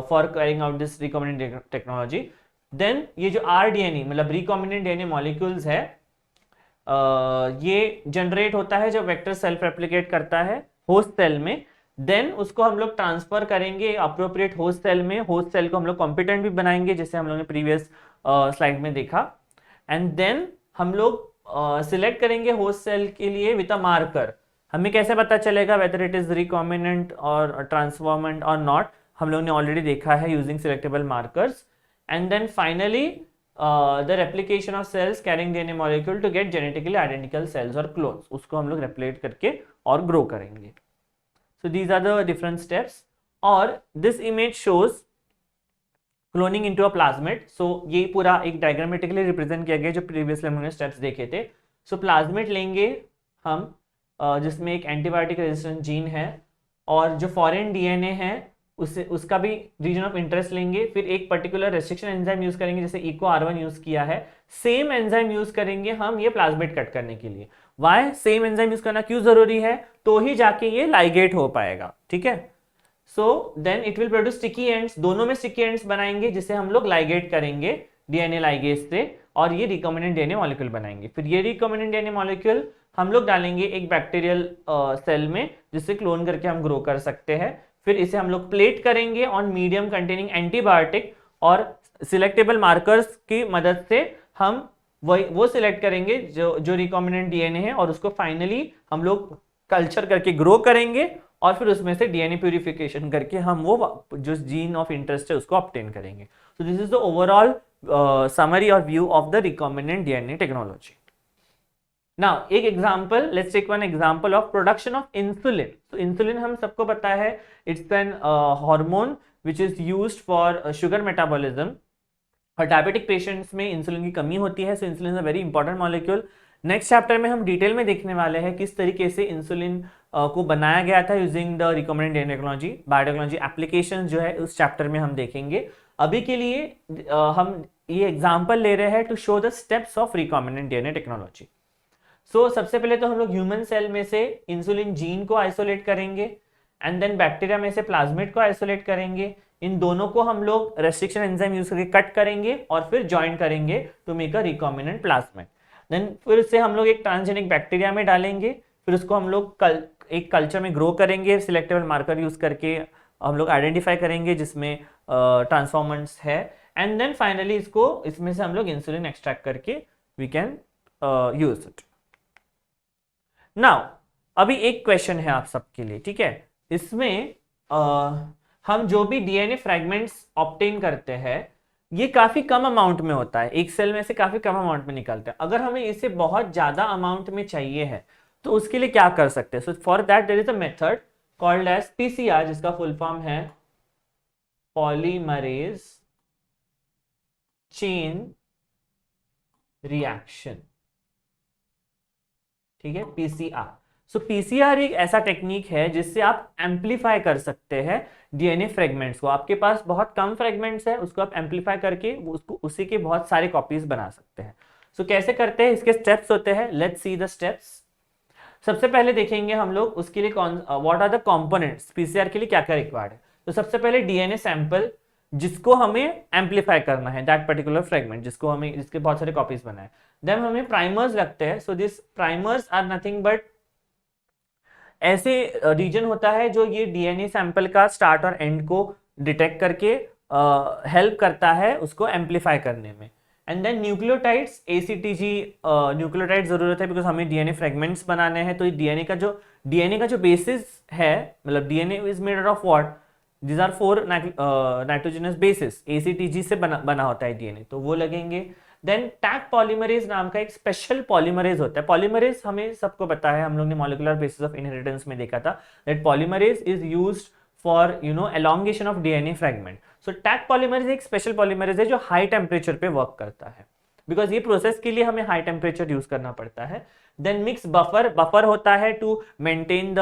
Speaker 2: for carrying out this recombinant technology. Then ये जो आरडीएनए मतलब रिकॉम्बिनेंट डीएनए मॉलिक्यूल्स है, ये जनरेट होता है जब वेक्टर सेल्फ रेप्लिकेट करता है होस्ट सेल में। देन उसको हम लोग ट्रांसफर करेंगे अप्रोप्रिएट होस्ट सेल में। होस्ट सेल को हम लोग कॉम्पिटेंट भी बनाएंगे जैसे हम लोग ने प्रीवियस स्लाइड में देखा। एंड देन हम लोग सिलेक्ट करेंगे होस्ट सेल के लिए विद अ मार्कर। हमें कैसे पता चलेगा वेदर इट इज रिकॉम्बिनेंट और ट्रांसफॉर्मेंट और नॉट, हम लोग ने ऑलरेडी देखा है using selectable markers. And then finally the replication of cells carrying DNA molecule to get genetically identical cells or clones, उसको हम लोग रेप्लिकेट करके और ग्रो करेंगे। So these are the different steps, और this image shows cloning into a plasmid। So ये पूरा एक डायग्रामेटिकली रिप्रेजेंट किया गया जो प्रीवियसली हमने स्टेप्स देखे थे। So प्लाज्मिड लेंगे हम जिसमें एक एंटीबायोटिक रेजिस्टेंट जीन है, और जो फॉरेन डीएनए है उसका भी रीजन ऑफ इंटरेस्ट लेंगे। फिर एक पर्टिकुलर रेस्ट्रिक्शन एंजाइम यूज करेंगे, जैसे इको R1 यूज किया है। सेम एंजाइम यूज करेंगे हम ये प्लाज्मिड कट करने के लिए। वाई सेम एंजाइम यूज करना क्यों जरूरी है, तो ही जाके ये लाइगेट हो पाएगा, ठीक है। So then it will produce sticky ends, दोनों में स्टिकी एंड्स बनाएंगे जिसे हम लोग लाइगेट करेंगे डीएनए लाइगेज से, और ये रिकॉम्बिनेंट डीएनए मॉलिक्यूल बनाएंगे। फिर ये रिकॉम्बिनेंट डीएनए मॉलिक्यूल हम लोग डालेंगे एक बैक्टीरियल सेल में जिससे क्लोन करके हम ग्रो कर सकते हैं। फिर इसे हम लोग प्लेट करेंगे ऑन मीडियम कंटेनिंग एंटीबायोटिक, और सिलेक्टेबल मार्कर्स की मदद से हम वो सिलेक्ट करेंगे जो रिकॉम्बिनेंट डीएनए है, और उसको फाइनली हम लोग कल्चर करके ग्रो करेंगे, और फिर उसमें से डीएनए प्यूरिफिकेशन करके हम वो जो जीन ऑफ इंटरेस्ट है उसको ऑब्टेन करेंगे। So this is the overall summary और view of the recombinant DNA technology. Now, एक example, let's take one example of production of insulin. तो इंसुलिन हम सबको पता है it's an hormone which is used for sugar metabolism, और diabetic patients में insulin की कमी होती है। So insulin is a very important molecule. Next chapter में हम डिटेल में देखने वाले हैं किस तरीके से इंसुलिन को बनाया गया था using the recombinant DNA technology. Biotechnology application जो है उस चैप्टर में हम देखेंगे। अभी के लिए हम ये एग्जाम्पल ले रहे हैं to show the steps of recombinant DNA technology. So सबसे पहले तो हम लोग ह्यूमन सेल में से इंसुलिन जीन को आइसोलेट करेंगे, एंड देन बैक्टीरिया में से प्लाज्मिड को आइसोलेट करेंगे। इन दोनों को हम लोग रेस्ट्रिक्शन एंजाइम यूज करके कट करेंगे और फिर ज्वाइन करेंगे to make a recombinant plasmid. Then फिर उससे हम लोग एक ट्रांसजेनिक बैक्टीरिया में डालेंगे, फिर उसको हम लोग एक कल्चर में ग्रो करेंगे सिलेक्टेबल मार्कर यूज करके, हम लोग आइडेंटिफाई करेंगे जिसमें ट्रांसफॉर्मेंट्स है, एंड देन फाइनली इसमें से हम लोग इंसुलिन एक्सट्रैक्ट करके we can use it. Now अभी एक क्वेश्चन है आप सबके लिए, ठीक है। इसमें हम जो भी डीएनए फ्रैगमेंट्स ऑब्टेन करते हैं ये काफी कम अमाउंट में होता है, एक सेल में से काफी कम अमाउंट में निकलता है। अगर हमें इसे बहुत ज्यादा अमाउंट में चाहिए है तो उसके लिए क्या कर सकते हैं। So for that there is a method called as PCR, जिसका फुल फॉर्म है पॉलीमरेज चेन रिएक्शन, ठीक है, पीसीआर। सो पीसीआर एक ऐसा टेक्निक है जिससे आप एम्पलीफाई कर सकते हैं डीएनए फ्रेगमेंट्स को। आपके पास बहुत कम फ्रेगमेंट्स है, उसको आप एम्पलीफाई करके उसी के बहुत सारे कॉपीज बना सकते हैं। सो कैसे करते हैं, इसके स्टेप्स होते हैं। Let's see the steps. सबसे पहले देखेंगे हम लोग उसके लिए what are the components, PCR के लिए क्या क्या रिक्वायर्ड है। तो सबसे पहले डीएनए सैंपल जिसको हमें एम्पलीफाई करना है, दैट पर्टिकुलर फ्रेगमेंट जिसके बहुत सारे कॉपीज बनाए। देन हमें प्राइमर्स लगते हैं। So this primers are nothing but ऐसे रीजन होता है जो ये डीएनए सैंपल का स्टार्ट और एंड को डिटेक्ट करके हेल्प करता है उसको एम्पलीफाई करने में। And then nucleotides, A C T G nucleotide जरूरत है बिकॉज हमें डीएनए फ्रेगमेंट्स बनाने हैं। तो डीएनए का जो बेसिस है, मतलब DNA is made of what, these are 4 nitrogenous bases, A C T G से बना होता है डीएनए, तो वो लगेंगे। देन टैग पॉलीमरेज नाम का एक स्पेशल पॉलीमरेज होता है. पॉलीमरेज हमें सबको पता है, हम लोग ने मॉलिक्यूलर बेसिस ऑफ इनहेरिटेंस में देखा था that polymerase is used for elongation of DNA fragment. So tag polymerase एक स्पेशल पॉलीमरेज है जो हाई टेम्परेचर पे वर्क करता है, बिकॉज ये प्रोसेस के लिए हमें हाई टेम्परेचर यूज करना पड़ता है. देन मिक्स बफर होता है to maintain the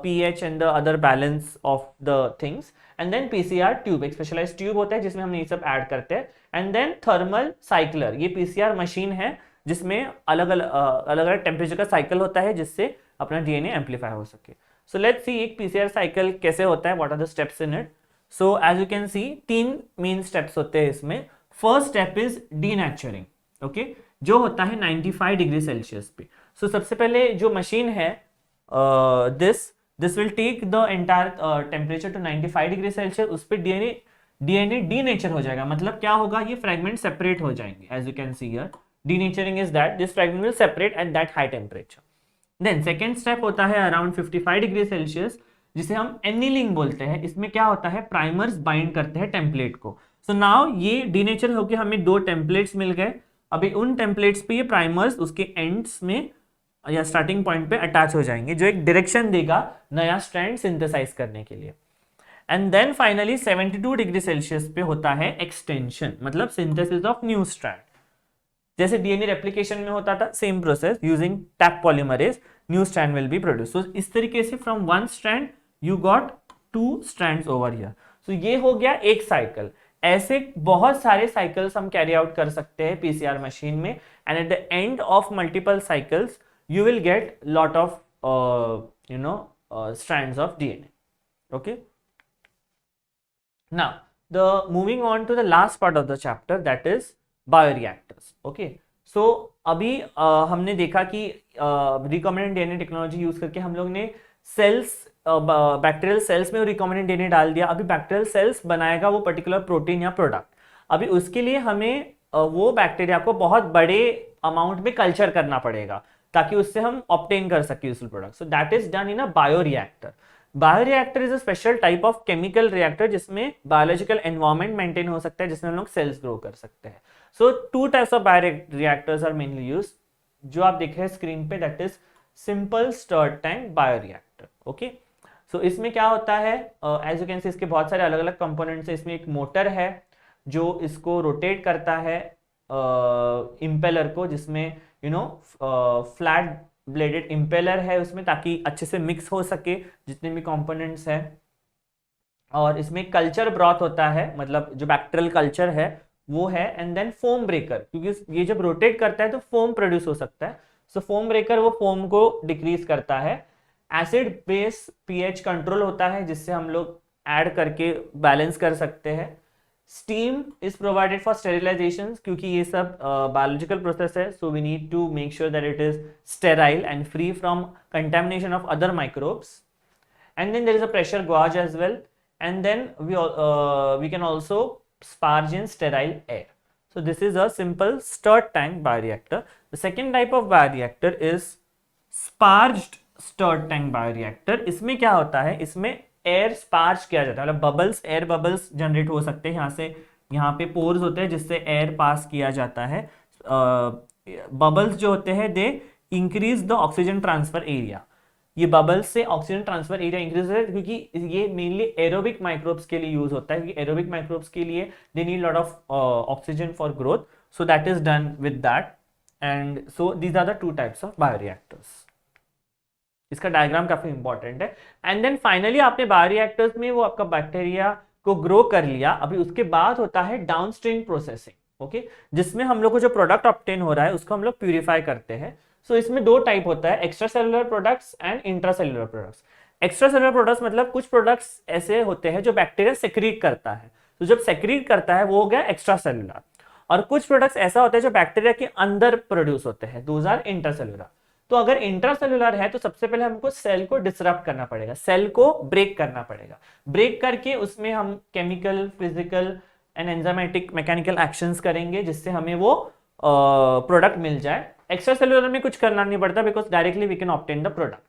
Speaker 2: pH and the other balance of the things. And then PCR tube, एक स्पेशलाइज्ड ट्यूब होता है जिसमें हम ये सब ऐड करते हैं. एंड देन थर्मल साइक्लर, ये पीसीआर मशीन है जिसमें अलग अलग टेम्परेचर का साइकिल होता है जिससे अपना डीएनए एम्पलीफाई हो सके. सो लेट्स सी एक पीसीआर साइकिल कैसे होता है, what are the steps in it. So as you can see 3 main steps होते हैं इसमें. First step is denaturing, okay, जो होता है 95 डिग्री सेल्सियस पे. सो सबसे पहले जो मशीन है this will take the entire temperature to 95 degree Celsius. उस पर डीएनए डीनेचर हो जाएगा. मतलब क्या होगा, ये फ्रेगमेंट सेपरेट हो जाएंगे. As you can see here, denaturing is that this fragment will separate at that high temperature. Then second step होता है अराउंड 55 डिग्री सेल्सियस, जिसे हम एनीलिंग बोलते हैं. इसमें क्या होता है, प्राइमर्स बाइंड करते हैं टेम्पलेट को. सो नाउ ये डीनेचर होकर हमें 2 टेम्पलेट्स मिल गए. अभी उन टेम्पलेट्स पे ये प्राइमर्स उसके एंड्स में या स्टार्टिंग पॉइंट पे अटैच हो जाएंगे, जो एक डायरेक्शन देगा नया स्ट्रैंड सिंथेसाइज करने के लिए. And then finally 72 degree Celsius पे होता है एक्सटेंशन, मतलब सिंथेसिस ऑफ न्यू स्ट्रैंड. जैसे डीएनए रेप्लिकेशन में होता था, same process using Taq polymerase, new strand will be produce. So इस तरीके से from 1 strand you got 2 strands over here. So ये हो गया एक साइकिल. ऐसे बहुत सारे साइकिल्स हम कैरी आउट कर सकते हैं पीसीआर मशीन में. And at the end of multiple cycles you will get lot of strands of DNA. Okay, now the moving on to the last part of the chapter, that is bioreactors. Okay, so अभी हमने देखा कि recombinant DNA technology use करके हम लोग ने sales bacterial cells में recombinant DNA डाल दिया. अभी बैक्टीरियल सेल्स बनाएगा वो पर्टिकुलर प्रोटीन या प्रोडक्ट. अभी उसके लिए हमें वो बैक्टीरिया को बहुत बड़े अमाउंट में कल्चर करना पड़ेगा ताकि उससे हम ऑब्टेन कर सके useful product. So that is done in a bioreactor. Bioreactor is a special type of chemical reactor जिसमें बायोलॉजिकल एनवायरनमेंट मेंटेन हो सकता है, जिसमें हम लोग सेल्स ग्रो कर सकते हैं. So 2 types of bioreactors are mainly used, जो आप देख रहे हैं स्क्रीन पे, that is simple stirred tank bioreactor. Okay, so इसमें क्या होता है, एज यू कैन सी इसके बहुत सारे अलग अलग कंपोनेंट्स है. इसमें एक मोटर है जो इसको रोटेट करता है इम्पेलर को, जिसमें फ्लैट ब्लेडेड इम्पेलर है उसमें, ताकि अच्छे से मिक्स हो सके जितने भी कंपोनेंट्स हैं. और इसमें कल्चर ब्रॉथ होता है, मतलब जो बैक्टीरियल कल्चर है वो है. एंड देन फोम ब्रेकर, क्योंकि ये जब रोटेट करता है तो फोम प्रोड्यूस हो सकता है. सो फोम ब्रेकर वो फोम को डिक्रीज करता है. एसिड बेस पीएच कंट्रोल होता है जिससे हम लोग ऐड करके बैलेंस कर सकते हैं. Steam is provided for sterilisation, क्योंकि ये सब बायोलॉजिकल प्रोसेस है. So we need to make sure that it is sterile and free from contamination of other microbes. And then there is a pressure gauge as well. And then we can also sparge in sterile air. So this is a simple stirred tank bioreactor. The second type of bioreactor is sparged stirred tank bioreactor. इसमें क्या होता है, इसमें air स्पार्ज किया जाता है, मतलब bubbles, air bubbles generate हो सकते हैं. यहाँ से यहाँ पे पोर्स होते हैं जिससे एयर पास किया जाता है. बबल्स जो होते हैं they increase the oxygen transfer area. ये बबल्स से ऑक्सीजन ट्रांसफर एरिया इंक्रीज है, क्योंकि ये मेनली एरोबिक माइक्रोब्स के लिए यूज होता है. क्योंकि एरोबिक माइक्रोब्स के लिए they need lot of oxygen for growth. So that is done with that. And so these are the 2 types of bioreactors. इसका डायग्राम काफी इंपॉर्टेंट है. एंड देन फाइनली आपने बायोरिएक्टर्स में वो आपका बैक्टीरिया को ग्रो कर लिया. अभी उसके बाद होता है डाउनस्ट्रीम प्रोसेसिंग. ओके, जिसमें हम लोग को जो प्रोडक्ट ऑब्टेन हो रहा है उसको हम लोग प्यूरिफाई करते हैं. सो इसमें 2 टाइप होता है, extra cellular products and intracellular products. Extra cellular products मतलब कुछ प्रोडक्ट्स ऐसे होते हैं जो बैक्टीरिया सेक्रीट करता है. तो जब सेक्रीट करता है वो हो गया एक्स्ट्रा सेलुलर. और कुछ प्रोडक्ट्स ऐसा होता है जो बैक्टीरिया के अंदर प्रोड्यूस होते हैं, दोज आर इंट्रासेलुलर. तो अगर इंट्रासेलुलर है तो सबसे पहले हमको सेल को डिसरप्ट करना पड़ेगा, सेल को ब्रेक करना पड़ेगा. ब्रेक करके उसमें हम chemical, physical and enzymatic, mechanical actions करेंगे जिससे हमें वो प्रोडक्ट मिल जाए. एक्स्ट्रा सेलुलर में कुछ करना नहीं पड़ता, because directly we can obtain the product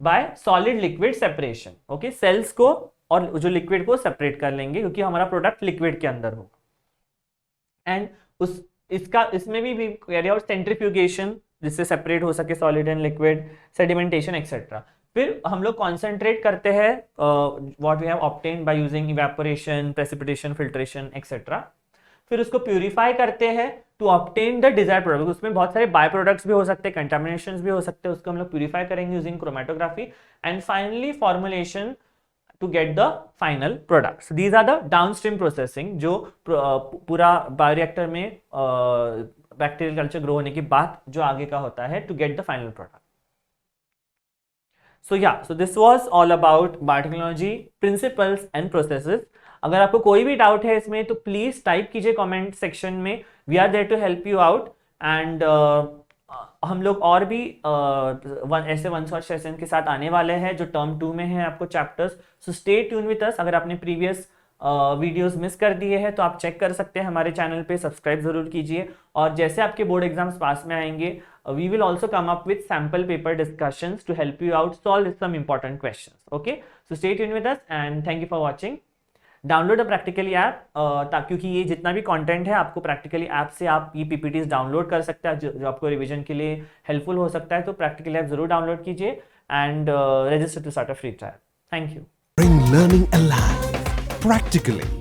Speaker 2: by solid liquid separation. Okay, cells को और जो लिक्विड को सेपरेट कर लेंगे, क्योंकि हमारा प्रोडक्ट लिक्विड के अंदर होगा. एंड उस इसमें भी कैरी आउट सेंट्रीफ्यूगेशन, जिससे सेपरेट हो सके solid and liquid, sedimentation etcetera. फिर हम लोग कॉन्सेंट्रेट करते हैं what we have obtained by using evaporation, precipitation, filtration etcetera. फिर उसको प्यूरिफाई करते हैं to obtain the desired product. उसमें बहुत सारे बाय प्रोडक्ट्स भी हो सकते हैं, कंटामिनेशंस भी हो सकते हैं, उसको हम लोग प्यूरिफाई करेंगे using chromatography. And finally formulation to get the final products. So these are the downstream processing जो पूरा बायोरिएक्टर में बैक्टीरियल कल्चर ग्रो होने के बाद जो आगे का होता है to get the final product. So yeah, so this was all about biotechnology principles and processes. अगर आपको कोई भी डाउट है इसमें तो प्लीज टाइप कीजिए कमेंट सेक्शन में, we are there to help you out. And हम लोग और भी ऐसे वन शॉट सेशन के साथ आने वाले हैं जो टर्म 2 में है आपको chapters. So stay tune with अस। अगर आपने प्रीवियस वीडियोस मिस कर दिए हैं तो आप चेक कर सकते हैं हमारे चैनल पे, सब्सक्राइब जरूर कीजिए। और जैसे आपके बोर्ड एग्जाम्स पास में आएंगे, we will also come up with sample paper discussions to help you out solve some important questions. Okay, so stay tune with us and thank you for watching. Download a Practically app, क्योंकि ये जितना भी content है आपको practically app से आप ये PPTs download कर सकते हैं जो आपको रिवीजन के लिए हेल्पफुल हो सकता है। तो प्रैक्टिकली ऐप जरूर डाउनलोड कीजिए and register to start a free trial. Thank you.
Speaker 3: Bring learning alive practically.